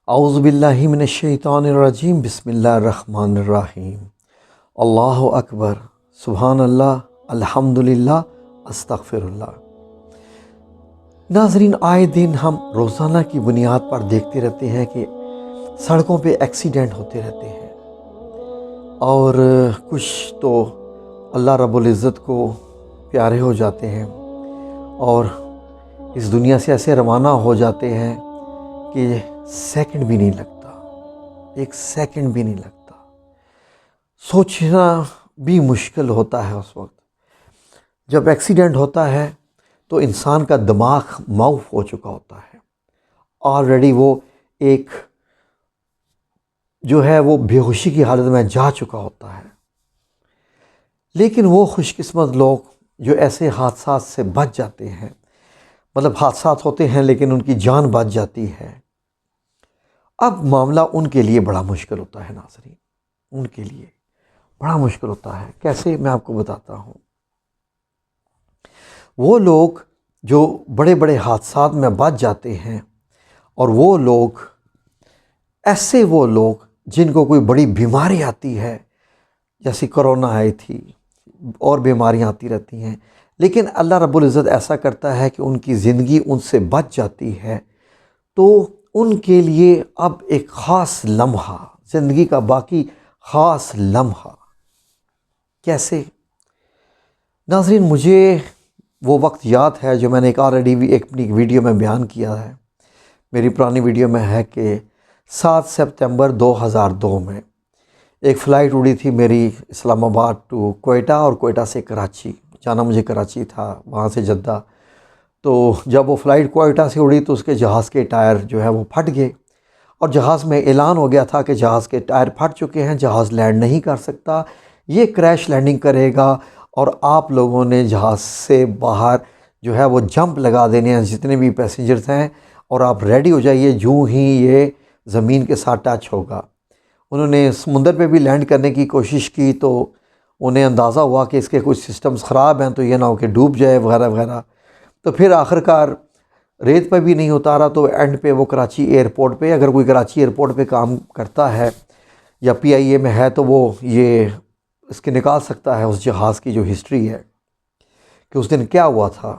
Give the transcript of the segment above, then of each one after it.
اعوذ باللہ من الشیطان الرجیم بسم اللہ الرحمن الرحیم اللہ اکبر سبحان اللہ الحمدللہ استغفر اللہ۔ ناظرین، آئے دن ہم روزانہ کی بنیاد پر دیکھتے رہتے ہیں کہ سڑکوں پہ ایکسیڈنٹ ہوتے رہتے ہیں اور کچھ تو اللہ رب العزت کو پیارے ہو جاتے ہیں اور اس دنیا سے ایسے روانہ ہو جاتے ہیں کہ سیکنڈ بھی نہیں لگتا، ایک سیکنڈ بھی نہیں لگتا۔ سوچنا بھی مشکل ہوتا ہے اس وقت جب ایکسیڈنٹ ہوتا ہے تو انسان کا دماغ معاف ہو چکا ہوتا ہے، آلریڈی وہ ایک جو ہے وہ بے ہوشی کی حالت میں جا چکا ہوتا ہے۔ لیکن وہ خوش قسمت لوگ جو ایسے حادثات سے بچ جاتے ہیں، مطلب حادثات ہوتے ہیں لیکن ان کی جان بچ جاتی ہے، اب معاملہ ان کے لیے بڑا مشکل ہوتا ہے۔ ناظرین، ان کے لیے بڑا مشکل ہوتا ہے۔ کیسے؟ میں آپ کو بتاتا ہوں۔ وہ لوگ جو بڑے بڑے حادثات میں بچ جاتے ہیں اور وہ لوگ جن کو کوئی بڑی بیماری آتی ہے، جیسی کرونا آئی تھی اور بیماریاں آتی رہتی ہیں، لیکن اللہ رب العزت ایسا کرتا ہے کہ ان کی زندگی ان سے بچ جاتی ہے، تو ان کے لیے اب ایک خاص لمحہ، زندگی کا باقی خاص لمحہ۔ کیسے؟ ناظرین، مجھے وہ وقت یاد ہے جو میں نے اپنی ویڈیو میں بیان کیا ہے، میری پرانی ویڈیو میں ہے کہ 7 سپتمبر 2002 میں ایک فلائٹ اڑی تھی میری اسلام آباد ٹو کوئٹہ اور کوئٹہ سے کراچی، جانا مجھے کراچی تھا، وہاں سے جدہ۔ تو جب وہ فلائٹ کوئٹہ سے اڑی تو اس کے جہاز کے ٹائر جو ہے وہ پھٹ گئے اور جہاز میں اعلان ہو گیا تھا کہ جہاز کے ٹائر پھٹ چکے ہیں، جہاز لینڈ نہیں کر سکتا، یہ کریش لینڈنگ کرے گا اور آپ لوگوں نے جہاز سے باہر جو ہے وہ جمپ لگا دینے ہیں، جتنے بھی پیسنجرز ہیں، اور آپ ریڈی ہو جائیے جو ہی یہ زمین کے ساتھ ٹچ ہوگا۔ انہوں نے سمندر پہ بھی لینڈ کرنے کی کوشش کی تو انہیں اندازہ ہوا کہ اس کے کچھ سسٹمز خراب ہیں تو یہ نہ ہو کہ ڈوب جائے وغیرہ وغیرہ، تو پھر آخرکار ریت پہ بھی نہیں اتارا، تو اینڈ پہ وہ کراچی ایئرپورٹ پہ، اگر کوئی کراچی ایئرپورٹ پہ کام کرتا ہے یا PIA میں ہے تو وہ یہ اس کے نکال سکتا ہے اس جہاز کی جو ہسٹری ہے کہ اس دن کیا ہوا تھا۔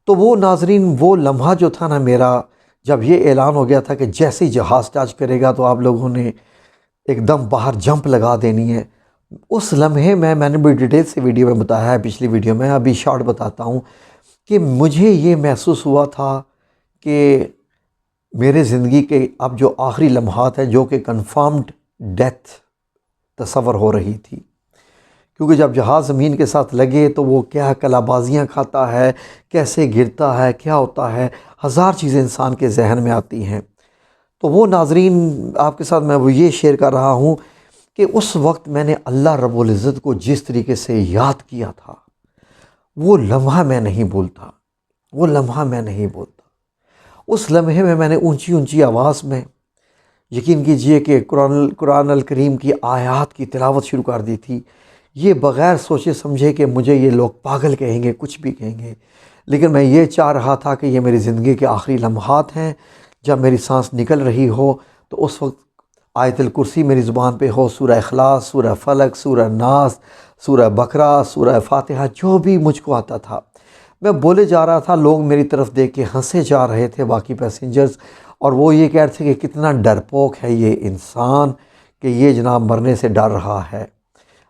تو وہ ناظرین، وہ لمحہ جو تھا نا میرا، جب یہ اعلان ہو گیا تھا کہ جیسے ہی جہاز ٹچ کرے گا تو آپ لوگوں نے ایک دم باہر جمپ لگا دینی ہے، اس لمحے میں نے بھی ڈیٹیل سے ویڈیو میں بتایا ہے، پچھلی ویڈیو میں، ابھی شارٹ بتاتا ہوں کہ مجھے یہ محسوس ہوا تھا کہ میرے زندگی کے اب جو آخری لمحات ہیں جو کہ کنفرمڈ ڈیتھ تصور ہو رہی تھی، کیونکہ جب جہاز زمین کے ساتھ لگے تو وہ کیا کلابازیاں کھاتا ہے، کیسے گرتا ہے، کیا ہوتا ہے، ہزار چیزیں انسان کے ذہن میں آتی ہیں۔ تو وہ ناظرین، آپ کے ساتھ میں وہ یہ شیئر کر رہا ہوں کہ اس وقت میں نے اللہ رب العزت کو جس طریقے سے یاد کیا تھا، وہ لمحہ میں نہیں بھولتا، وہ لمحہ میں نہیں بھولتا۔ اس لمحے میں نے اونچی اونچی آواز میں، یقین کیجئے کہ قرآن الکریم کی آیات کی تلاوت شروع کر دی تھی، یہ بغیر سوچے سمجھے کہ مجھے یہ لوگ پاگل کہیں گے، کچھ بھی کہیں گے، لیکن میں یہ چاہ رہا تھا کہ یہ میری زندگی کے آخری لمحات ہیں، جب میری سانس نکل رہی ہو تو اس وقت آیت الکرسی میری زبان پہ ہو، سورہ اخلاص، سورہ فلق، سورہ ناس، سورہ بقرہ، سورہ فاتحہ، جو بھی مجھ کو آتا تھا میں بولے جا رہا تھا۔ لوگ میری طرف دیکھ کے ہنسے جا رہے تھے، باقی پیسنجرز، اور وہ یہ کہہ رہے تھے کہ کتنا ڈرپوک ہے یہ انسان کہ یہ جناب مرنے سے ڈر رہا ہے۔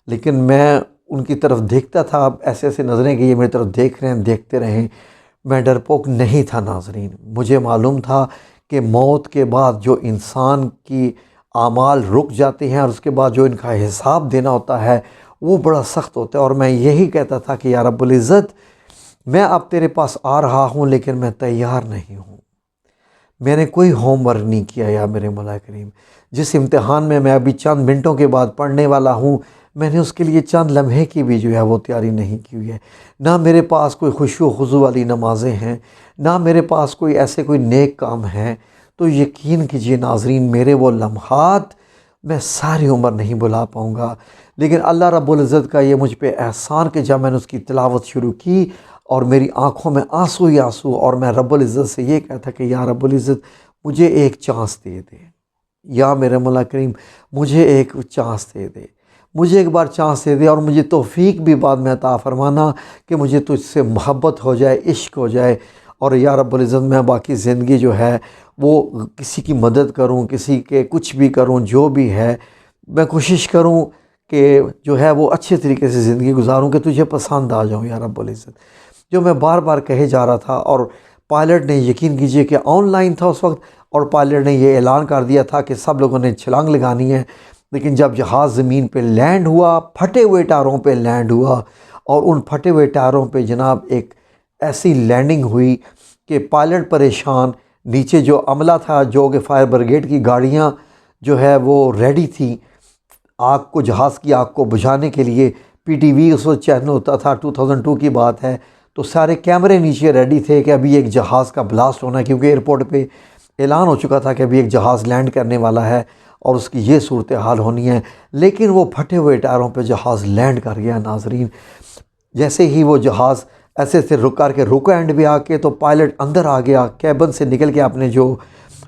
لیکن میں ان کی طرف دیکھتا تھا، ایسے ایسے نظریں کہ یہ میری طرف دیکھ رہے ہیں، دیکھتے رہیں۔ میں ڈرپوک نہیں تھا ناظرین، مجھے معلوم تھا کہ موت کے بعد جو انسان کی اعمال رک جاتے ہیں اور اس کے بعد جو ان کا حساب دینا ہوتا ہے وہ بڑا سخت ہوتا ہے، اور میں یہی کہتا تھا کہ یا رب العزت، میں اب تیرے پاس آ رہا ہوں لیکن میں تیار نہیں ہوں، میں نے کوئی ہوم ورک نہیں کیا یا میرے مولا کریم، جس امتحان میں ابھی چند منٹوں کے بعد پڑھنے والا ہوں، میں نے اس کے لیے چند لمحے کی بھی جو ہے وہ تیاری نہیں کی ہوئی ہے، نہ میرے پاس کوئی خشوع و خضوع والی نمازیں ہیں، نہ میرے پاس کوئی نیک کام ہیں۔ تو یقین کیجئے ناظرین، میرے وہ لمحات میں ساری عمر نہیں بھلا پاؤں گا، لیکن اللہ رب العزت کا یہ مجھ پہ احسان کہ جب میں نے اس کی تلاوت شروع کی اور میری آنکھوں میں آنسو ہی آنسو، اور میں رب العزت سے یہ کہتا کہ یا رب العزت، مجھے ایک چانس دے دے، یا میرے مولا کریم مجھے ایک چانس دے دے، مجھے ایک بار چانس دے دے، اور مجھے توفیق بھی بعد میں عطا فرمانا کہ مجھے تجھ سے محبت ہو جائے، عشق ہو جائے، اور یا رب العزت میں باقی زندگی جو ہے وہ کسی کی مدد کروں، کسی کے کچھ بھی کروں، جو بھی ہے میں کوشش کروں کہ جو ہے وہ اچھے طریقے سے زندگی گزاروں کہ تجھے پسند آ جاؤں یا رب العزت۔ جو میں بار بار کہے جا رہا تھا، اور پائلٹ نے یقین کیجئے کہ آن لائن تھا اس وقت، اور پائلٹ نے یہ اعلان کر دیا تھا کہ سب لوگوں نے چھلانگ لگانی ہے، لیکن جب جہاز زمین پہ لینڈ ہوا، پھٹے ہوئے ٹائروں پہ لینڈ ہوا، اور ان پھٹے ہوئے ٹائروں پہ جناب ایک ایسی لینڈنگ ہوئی کہ پائلٹ پریشان، نیچے جو عملہ تھا، جو کہ فائر بریگیڈ کی گاڑیاں جو ہے وہ ریڈی تھیں آگ کو، جہاز کی آگ کو بجھانے کے لیے۔ پی ٹی وی اس وقت چینل ہوتا تھا، 2002 کی بات ہے، تو سارے کیمرے نیچے ریڈی تھے کہ ابھی ایک جہاز کا بلاسٹ ہونا ہے، کیونکہ ایئرپورٹ پہ اعلان ہو چکا تھا کہ ابھی ایک جہاز لینڈ کرنے والا ہے اور اس کی یہ صورتحال ہونی ہے۔ لیکن وہ پھٹے ہوئے ٹائروں پہ جہاز لینڈ کر گیا ناظرین۔ جیسے ہی وہ جہاز ایسے سے رک کر کے رکا اینڈ بھی آ کے، تو پائلٹ اندر آ گیا، کیبن سے نکل کے اپنے جو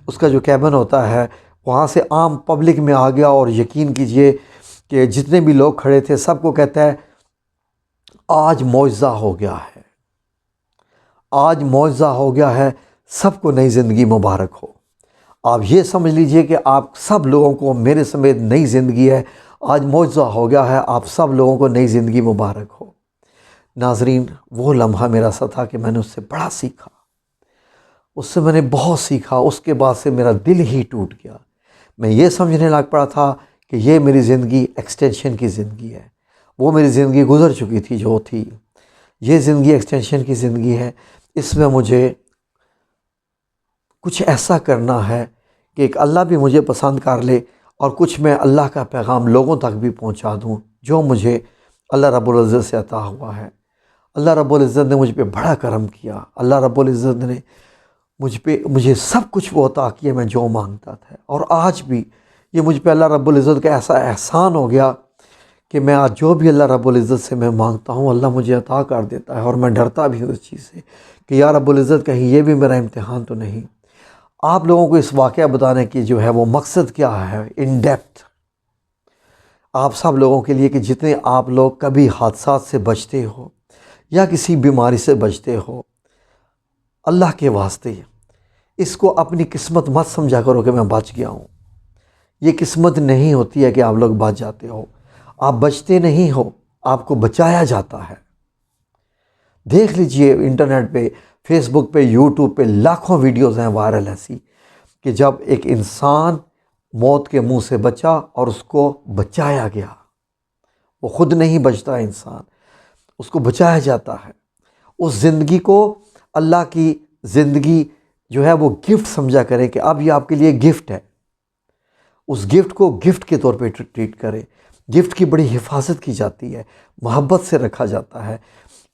اس کا جو کیبن ہوتا ہے وہاں سے عام پبلک میں آ گیا، اور یقین کیجئے کہ جتنے بھی لوگ کھڑے تھے سب کو کہتا ہے آج معجزہ ہو گیا ہے، آج معجزہ ہو گیا ہے، سب کو نئی زندگی مبارک ہو۔ آپ یہ سمجھ لیجئے کہ آپ سب لوگوں کو میرے سمیت نئی زندگی ہے، آج معجزہ ہو گیا ہے، آپ سب لوگوں کو نئی زندگی مبارک ہو۔ ناظرین، وہ لمحہ میرا ایسا تھا کہ میں نے اس سے بڑا سیکھا، اس سے میں نے بہت سیکھا۔ اس کے بعد سے میرا دل ہی ٹوٹ گیا، میں یہ سمجھنے لگ پڑا تھا کہ یہ میری زندگی ایکسٹینشن کی زندگی ہے، وہ میری زندگی گزر چکی تھی جو تھی، یہ زندگی ایکسٹینشن کی زندگی ہے۔ اس میں مجھے کچھ ایسا کرنا ہے کہ ایک اللہ بھی مجھے پسند کر لے، اور کچھ میں اللہ کا پیغام لوگوں تک بھی پہنچا دوں جو مجھے اللہ رب العزت سے عطا ہوا ہے۔ اللہ رب العزت نے مجھ پہ بڑا کرم کیا، اللہ رب العزت نے مجھے سب کچھ وہ عطا کیا میں جو مانگتا تھا، اور آج بھی یہ مجھ پہ اللہ رب العزت کا ایسا احسان ہو گیا کہ میں آج جو بھی اللہ رب العزت سے میں مانگتا ہوں اللہ مجھے عطا کر دیتا ہے، اور میں ڈرتا بھی ہوں اس چیز سے کہ یا رب العزت کہیں یہ بھی میرا امتحان تو نہیں۔ آپ لوگوں کو اس واقعہ بتانے کی جو ہے وہ مقصد کیا ہے، ان ڈیپتھ آپ سب لوگوں کے لیے، کہ جتنے آپ لوگ کبھی حادثات سے بچتے ہو یا کسی بیماری سے بچتے ہو، اللہ کے واسطے اس کو اپنی قسمت مت سمجھا کرو کہ میں بچ گیا ہوں۔ یہ قسمت نہیں ہوتی ہے کہ آپ لوگ بچ جاتے ہو، آپ بچتے نہیں ہو، آپ کو بچایا جاتا ہے۔ دیکھ لیجئے انٹرنیٹ پہ، فیس بک پہ، یوٹیوب پہ لاکھوں ویڈیوز ہیں وائرل ایسی، کہ جب ایک انسان موت کے منہ سے بچا اور اس کو بچایا گیا، وہ خود نہیں بچتا انسان، اس کو بچایا جاتا ہے۔ اس زندگی کو اللہ کی زندگی جو ہے وہ گفٹ سمجھا کرے کہ اب یہ آپ کے لیے گفٹ ہے، اس گفٹ کو گفٹ کے طور پہ ٹریٹ کرے۔ گفٹ کی بڑی حفاظت کی جاتی ہے، محبت سے رکھا جاتا ہے۔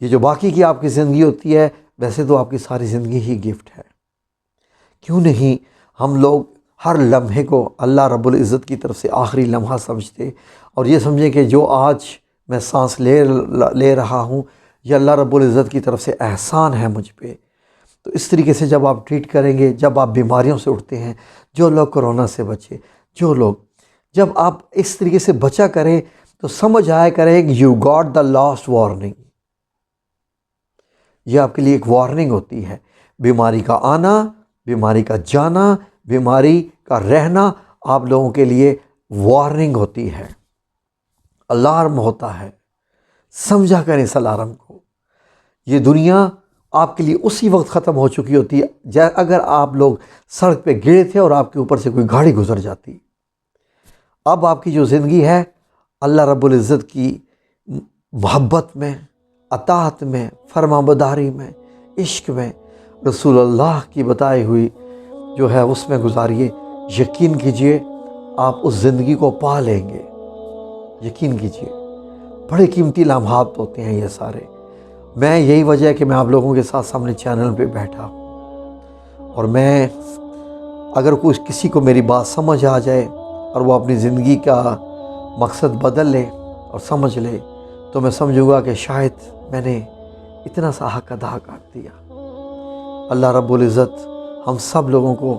یہ جو باقی کی آپ کی زندگی ہوتی ہے، ویسے تو آپ کی ساری زندگی ہی گفٹ ہے۔ کیوں نہیں ہم لوگ ہر لمحے کو اللہ رب العزت کی طرف سے آخری لمحہ سمجھتے، اور یہ سمجھیں کہ جو آج میں سانس لے رہا ہوں یہ اللہ رب العزت کی طرف سے احسان ہے مجھ پہ۔ تو اس طریقے سے جب آپ ٹریٹ کریں گے، جب آپ بیماریوں سے اٹھتے ہیں، جو لوگ کرونا سے بچے، جو لوگ جب آپ اس طریقے سے بچا کریں تو سمجھ آیا کریں کہ you got the last warning, یہ آپ کے لیے ایک وارننگ ہوتی ہے۔ بیماری کا آنا، بیماری کا جانا، بیماری کا رہنا آپ لوگوں کے لیے وارننگ ہوتی ہے، الارم ہوتا ہے۔ سمجھا کریں اس الارم کو۔ یہ دنیا آپ کے لیے اسی وقت ختم ہو چکی ہوتی ہے اگر آپ لوگ سڑک پہ گرے تھے اور آپ کے اوپر سے کوئی گاڑی گزر جاتی۔ اب آپ کی جو زندگی ہے اللہ رب العزت کی محبت میں، اطاعت میں، فرمانبرداری میں، عشق میں، رسول اللہ کی بتائی ہوئی جو ہے اس میں گزاریے۔ یقین کیجئے آپ اس زندگی کو پا لیں گے، یقین کیجئے۔ بڑے قیمتی لمحات ہوتے ہیں یہ سارے۔ میں یہی وجہ ہے کہ میں آپ لوگوں کے ساتھ سامنے چینل پہ بیٹھا ہوں، اور میں اگر کسی کو میری بات سمجھ آ جائے اور وہ اپنی زندگی کا مقصد بدل لے اور سمجھ لے، تو میں سمجھوں گا کہ شاید میں نے اتنا سا حق ادا کر دیا۔ اللہ رب العزت ہم سب لوگوں کو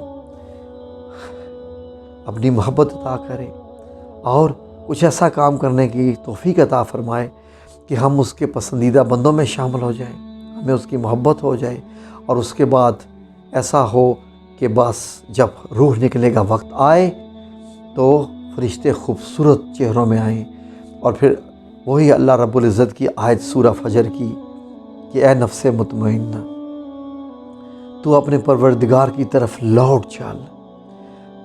اپنی محبت عطا کرے اور کچھ ایسا کام کرنے کی توفیق عطا فرمائے کہ ہم اس کے پسندیدہ بندوں میں شامل ہو جائیں، ہمیں اس کی محبت ہو جائے، اور اس کے بعد ایسا ہو کہ بس جب روح نکلنے کا وقت آئے تو فرشتے خوبصورت چہروں میں آئیں، اور پھر وہی اللہ رب العزت کی آیت سورہ فجر کی کہ اے نفس مطمئنہ تو اپنے پروردگار کی طرف لوٹ چل،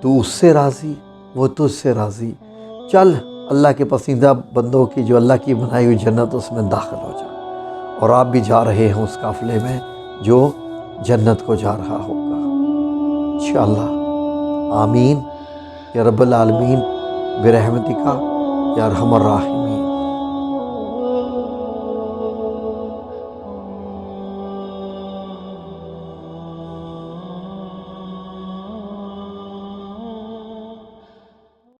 تو اس سے راضی وہ تجھ سے راضی، چل اللہ کے پسندیدہ بندوں کی جو اللہ کی بنائی ہوئی جنت اس میں داخل ہو جا، اور آپ بھی جا رہے ہیں اس قافلے میں جو جنت کو جا رہا ہوگا انشاءاللہ۔ آمین یا رب العالمین برحمتک یا ارحم الراحمین۔